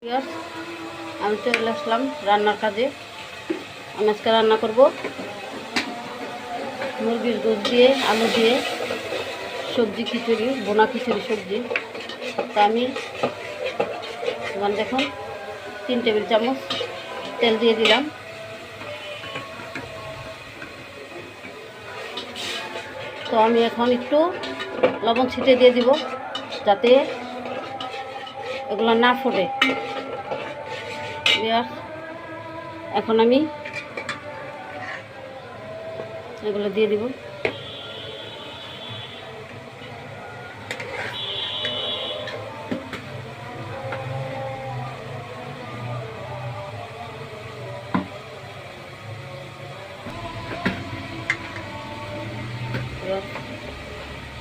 Viewers, আমি চলে আসলাম রান্নার কাজে। আমি আজকে রান্না করব মুরগির গোশত দিয়ে আলু দিয়ে সবজি খিচুড়ি, বোনা খিচুড়ি সবজি। তা আমি দেখুন 3 টেবিল চামচ তেল দিয়ে দিলাম। তো আমি এখন একটু লবণ ছিটিয়ে দিয়ে দিব যাতে এগুলো না ফোটে। এখন আমি এগুলো দিয়ে দিব।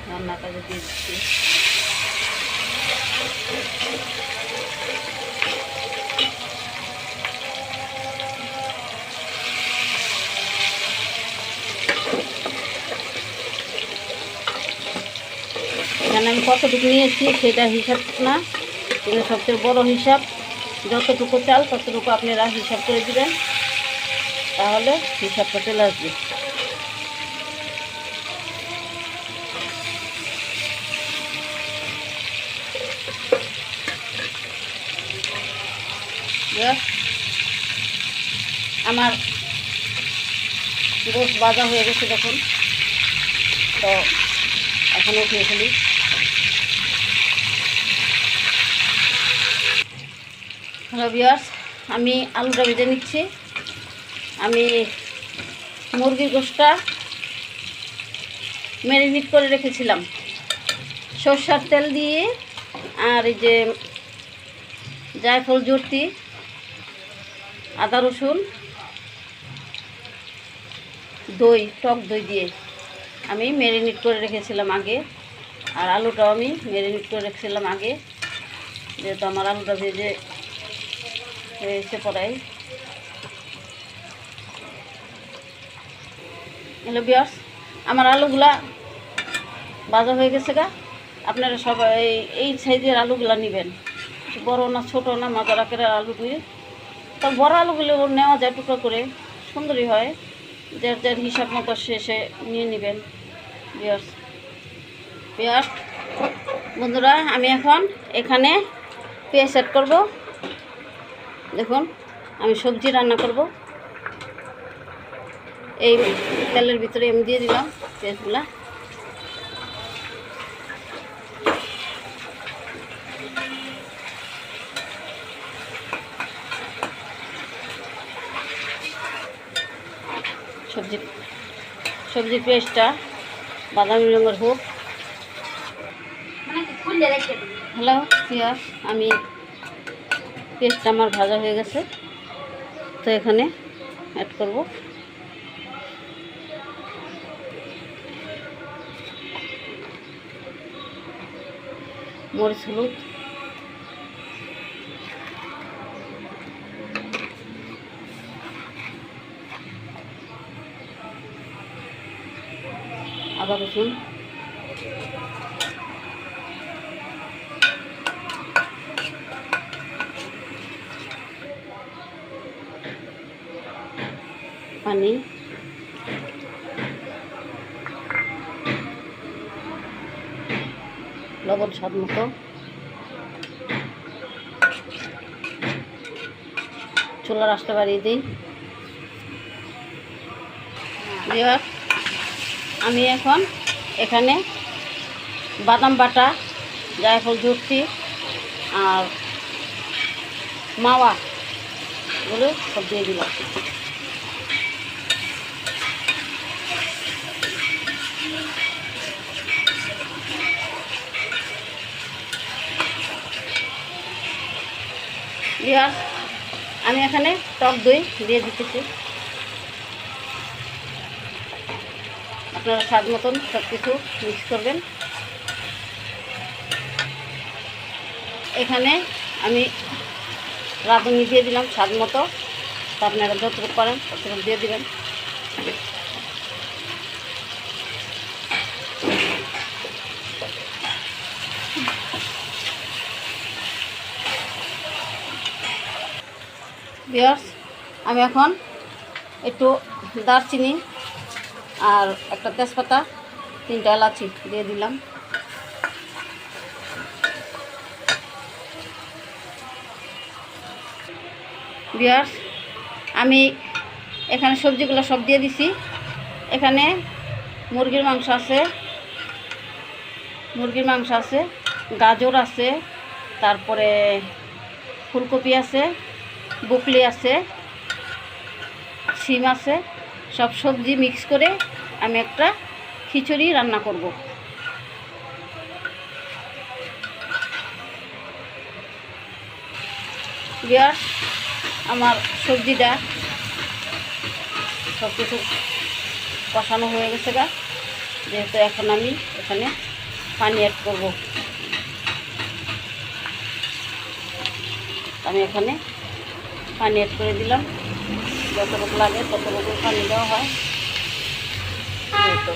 রান্নার কাজে দিয়ে দিচ্ছি। এখানে আমি কতটুকু নিয়েছি সেটা হিসাব না, কিন্তু সবচেয়ে বড় হিসাব যতটুকু চাল ততটুকু আপনারা হিসাব করে দিবেন, তাহলে হিসাবটা চলে আসবে। আমার গোশত ভাজা হয়ে গেছে দেখুন। তো এখন উঠিয়ে ফেলি। হ্যালো ভিউয়ার্স, আমি আলুটা ভেজে নিচ্ছি। আমি মুরগির গোশতটা ম্যারিনেট করে রেখেছিলাম সরষের তেল দিয়ে, আর এই যে জায়ফল জর্তি, আদা রসুন, দই, টক দই দিয়ে আমি ম্যারিনেট করে রেখেছিলাম আগে। আর আলুটাও আমি ম্যারিনেট করে রেখেছিলাম আগে, যেহেতু আমার আলুটা ভেজে হয়েছে পড়াই। হ্যালো ভিউয়ার্স, আমার আলুগুলা ভাজা হয়ে গেছে গা। আপনারা সবাই এই সাইজের আলুগুলা নেবেন, বড় না ছোট না, মাঝার আকারের আলুগুলি। তো বড় আলুগুলো নেওয়া যায় টুকরো করে, সুন্দরই হয়। যার যার হিসাব মতো শেষে নিয়ে নেবেন। ভিউয়ার্স বন্ধুরা, আমি এখন এখানে পেঁয়াজ অ্যাড করব। দেখুন, আমি সবজি রান্না করব। এই তেলের ভিতরে আমি দিয়ে দিলাম পেঁয়াজগুলা। সবজির পেস্টটা বাদামি রঙের হোক। হ্যালো ভিউয়ার্স, আমি পেস্টটা আমার ভাজা হয়ে গেছে। তো এখানে অ্যাড করব মরিচ, হলুদ, আদা রসুন, পানি, লবণ স্বাদ মতো, চুলার আঁচটা বাড়িয়ে দিই। আমি এখন এখানে বাদাম বাটা, জায়ফল জর্তি আর মাওয়া গুলো সব দিয়ে দিলাম। ভিউয়ার্স, আমি এখানে টক দই দিয়ে দিতেছি। আপনারা স্বাদ মতন সব কিছু মিক্স করবেন। এখানে আমি রাঁধুনি দিয়ে দিলাম স্বাদ মতো। তো আপনারা যতটুকু পারেন ততটুকু দিয়ে দিবেন। ভিউয়ার্স, আমি এখন একটু দারচিনি আর একটা তেজপাতা, 3টা এলাচি দিয়ে দিলাম। ভিউয়ার্স, আমি এখানে সবজিগুলো সব দিয়ে দিছি। এখানে মুরগির মাংস আছে, গাজর আছে, তারপরে ফুলকপি আছে, বকলি আছে, শিম আছে। সব সবজি মিক্স করে আমি একটা খিচুড়ি রান্না করব। ভিউয়ার্স, আমার সবজিটা সব কিছু কষানো হয়ে গেছে গা, যেহেতু এখন আমি এখানে পানি অ্যাড করব। আমি এখানে পানি অ্যাড করে দিলাম, যতটুকু লাগে ততটুকু পানি দেওয়া হয়। যেহেতু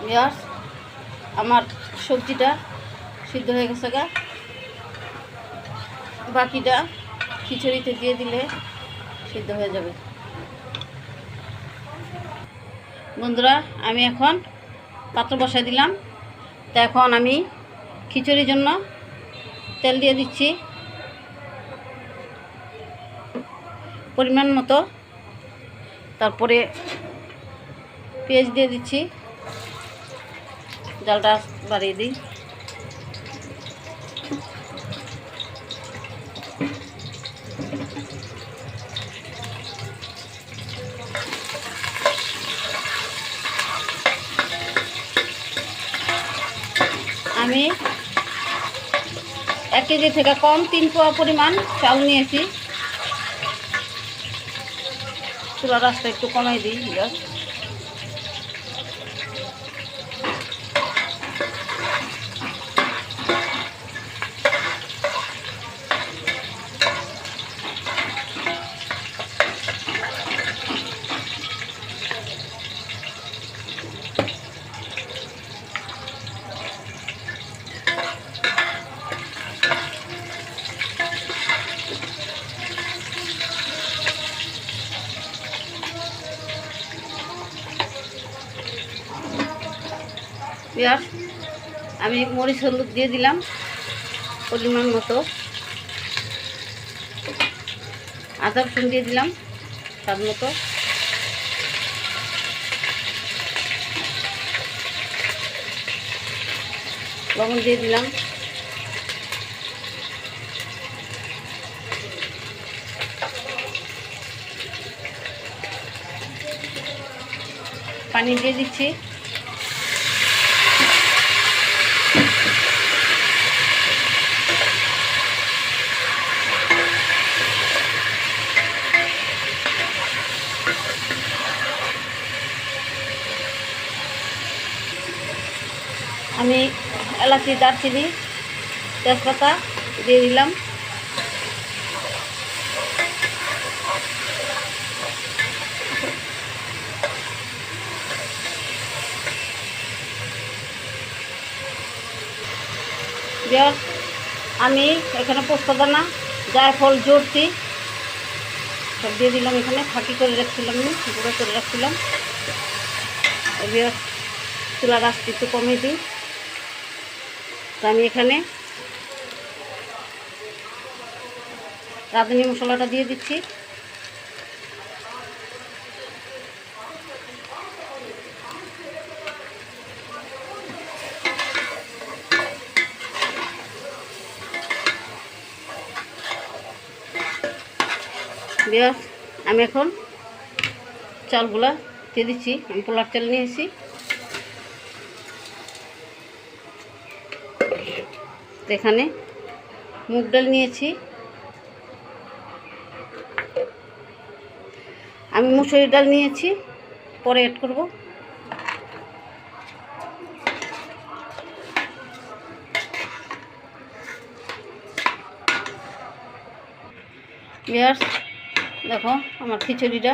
ভিউয়ার্স, আমার সবজিটা সিদ্ধ হয়ে গেছে গা, বাকিটা খিচুড়িতে দিয়ে দিলে সিদ্ধ হয়ে যাবে। বন্ধুরা, আমি এখন পাত্র বসাই দিলাম। তা এখন আমি খিচুড়ির জন্য তেল দিয়ে দিচ্ছি পরিমাণ মতো, তারপরে পেঁয়াজ দিয়ে দিচ্ছি। জালটা বাড়িয়ে দিই। আমি 1 কেজি থেকে কম 3 পোয়া পরিমাণ চাল নিয়েছি। চুলার আঁচটা একটু কমাই দিই। পেঁয়াজ আমি মরিচ হলুদ দিয়ে দিলাম পরিমাণ মতো, আদা রসুন দিয়ে দিলাম স্বাদ মতো, লবণ দিয়ে দিলাম, পানি দিয়ে দিচ্ছি। আমি এলাচি, দারচিনি, তেজপাতা দিয়ে দিলাম। আমি এখানে পোস্তদানা, জায়ফল, জর্তি সব দিয়ে দিলাম। এখানে ফাঁকি করে রাখছিলাম, গুঁড়ো করে রাখছিলাম। এবার চুলার আঁচটা একটু কমিয়ে দিই। তো আমি এখানে রাঁধুনি মশলাটা দিয়ে দিচ্ছি। ভিউয়ার্স, আমি এখন চালগুলা দিয়ে দিচ্ছি। আমি পোলার চাল নিয়েছি। এখানে মুগ ডাল নিয়েছি। আমি মুসুরি ডাল নিয়েছি, পরে অ্যাড করব। ভিউয়ার্স দেখো আমার খিচুড়িটা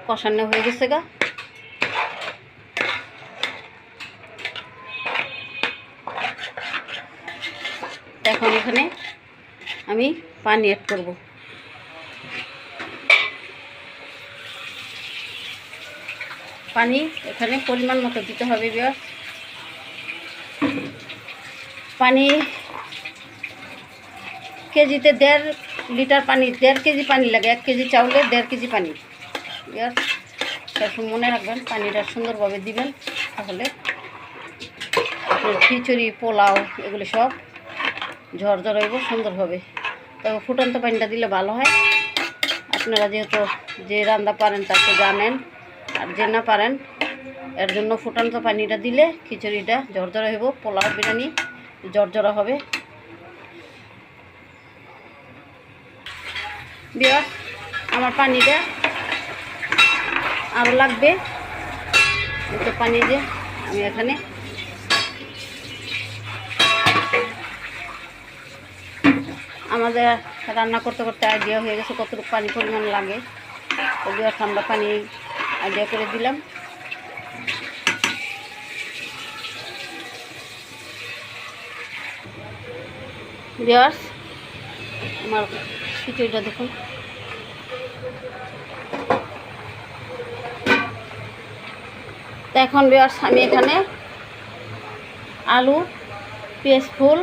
কষানো হয়ে গেছে গা। এখন এখানে আমি পানি অ্যাড করব। পানি এখানে পরিমাণ মতো দিতে হবে ভিউয়ার্স। পানি কেজিতে 1.5 লিটার পানি, 1.5 কেজি পানি লাগে। 1 কেজি চাউলে 1.5 কেজি পানি। ভিউয়ার্স মনে রাখবেন, পানিটা সুন্দরভাবে দিবেন, তাহলে আপনার খিচুড়ি পোলাও এগুলি সব ঝরঝর হইব সুন্দরভাবে। তবে ফুটন্ত পানিটা দিলে ভালো হয়। আপনারা যেহেতু যে রান্না পারেন তাকে জানেন, আর যে না পারেন এর জন্য ফুটন্ত পানিটা দিলে খিচুড়িটা ঝরঝরা হইব, পোলাও বিরিয়ানি ঝরঝরা হবে। ভিউয়ার্স আমার পানিটা আরও লাগবে, একটু পানি দিয়ে আমি এখানে আমাদের রান্না করতে করতে আইডিয়া হয়ে গেছে কতটুকু পানি পরিমাণ লাগে। তো ভিউয়ার্স আমরা পানি আইডিয়া করে দিলাম। ভিউয়ার্স আমার খিচুড়িটা দেখুন, তো এখন ভিউয়ার্স আমি এখানে আলু, পেঁয়াজ ফুল,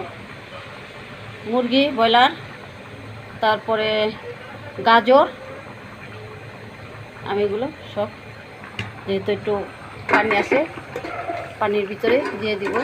মুরগি ব্রয়লার, তারপরে গাজর, আমি এগুলো সব যেহেতু একটু পানি আছে পানির ভিতরে দিয়ে দিব।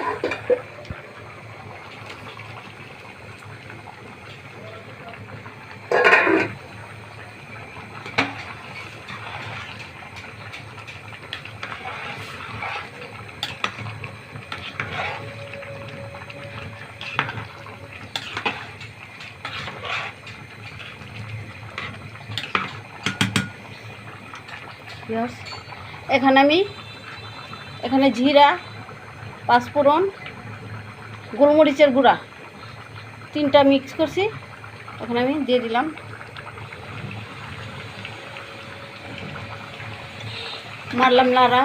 এখানে জিরা, পাঁচফোড়ন, গোলমরিচের গুঁড়া 3টা মিক্স করছি, এখন আমি দিয়ে দিলাম। মারলাম নাড়া।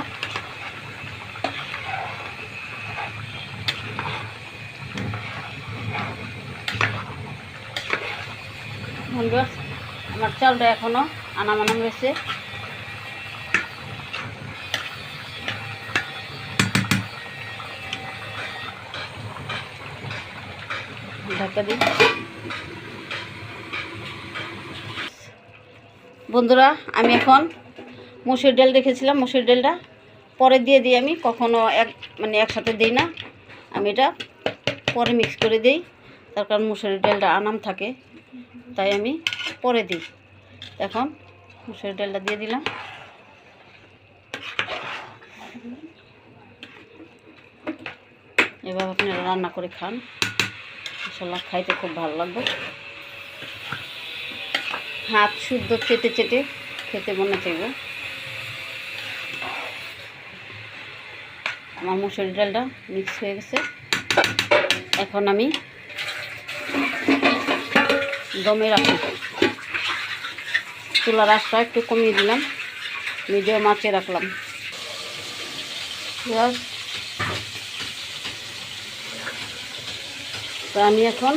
আমার চালটা এখনো আনামানাম রয়েছে। ঢাকা দিই। বন্ধুরা আমি এখন মসুর ডাল রেখেছিলাম, মসুর ডালটা পরে দিয়ে দিই। আমি কখনো একসাথে দিই না, আমি এটা পরে মিক্স করে দিই। তার কারণ মসুরের ডালটা আনাম থাকে, তাই আমি পরে দিই। এখন মসুরের ডালটা দিয়ে দিলাম। এবার আপনারা রান্না করে খান, ইনশাল্লাহ খাইতে খুব ভালো লাগবে। হাত শুদ্ধ চেটে চেটে খেতে মনে চাইব। আমার মসুর ডালটা মিক্স হয়ে গেছে, এখন আমি দমে রাখি। চুলার আঁচটা একটু কমিয়ে দিলাম, মিডিয়াম আঁচে রাখলাম। তো আমি এখন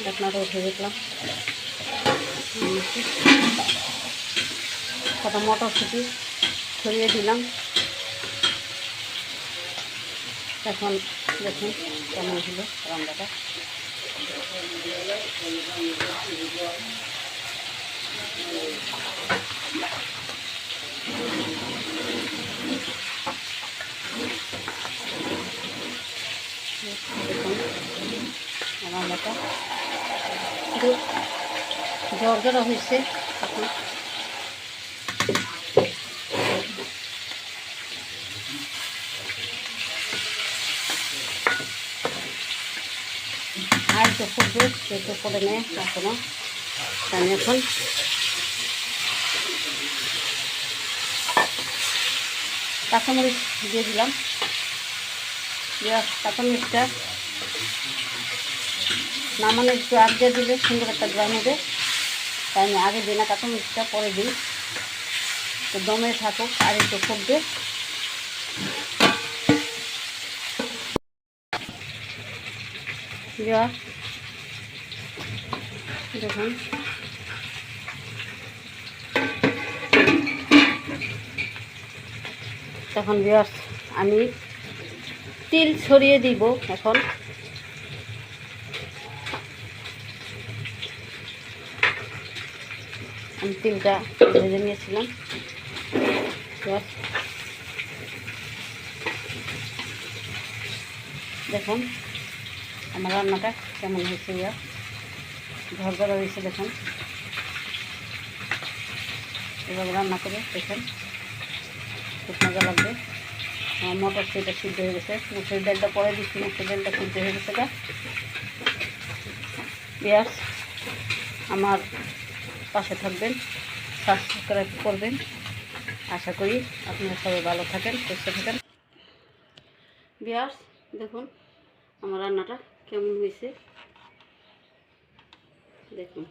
ঢাকনাটা উঠে দেখলাম, কটা মটরশুঁটি ছড়িয়ে দিলাম। এখন দেখুন কেমন হলো রান্নাটা। দেখুন রান্নাটা শুধু ঝরঝরা হয়েছে। এখন আর তো ফুটবে, সেটা করে নেয় এখনো। আমি এখন কাঁচামরিচ দিয়ে দিলাম। কাঁচামরিচটা নামানো একটু আগে দিলে সুন্দর একটা গ্রাম হবে, তাই আমি আগে দিই না, কাঁচামরিচটা পরে দিই। তো দমে থাকুক আর একটু ফুটবে। দেখুন তখন ভিউয়ার্স আমি তিল ছড়িয়ে দিব। এখন আমি তিলটা ভেজে নিয়েছিলাম। দেখুন আমার রান্নাটা কেমন হয়েছে, ঝরঝরা হয়েছে। দেখুন এভাবে রান্না করে দেখুন, খুব মজা লাগবে। আমার মটর সেটা সিদ্ধ হয়ে গেছে, মুসুর ডালটা পরে দিচ্ছি, মুসুর ডালটা সিদ্ধ হয়ে গেছে। পেঁয়াজ আমার পাশে থাকবেন, সাবস্ক্রাইব করবেন। আশা করি আপনারা সবাই ভালো থাকেন, সুস্থ থাকেন। পেঁয়াজ দেখুন আমার রান্নাটা কেমন হয়েছে দেখুন।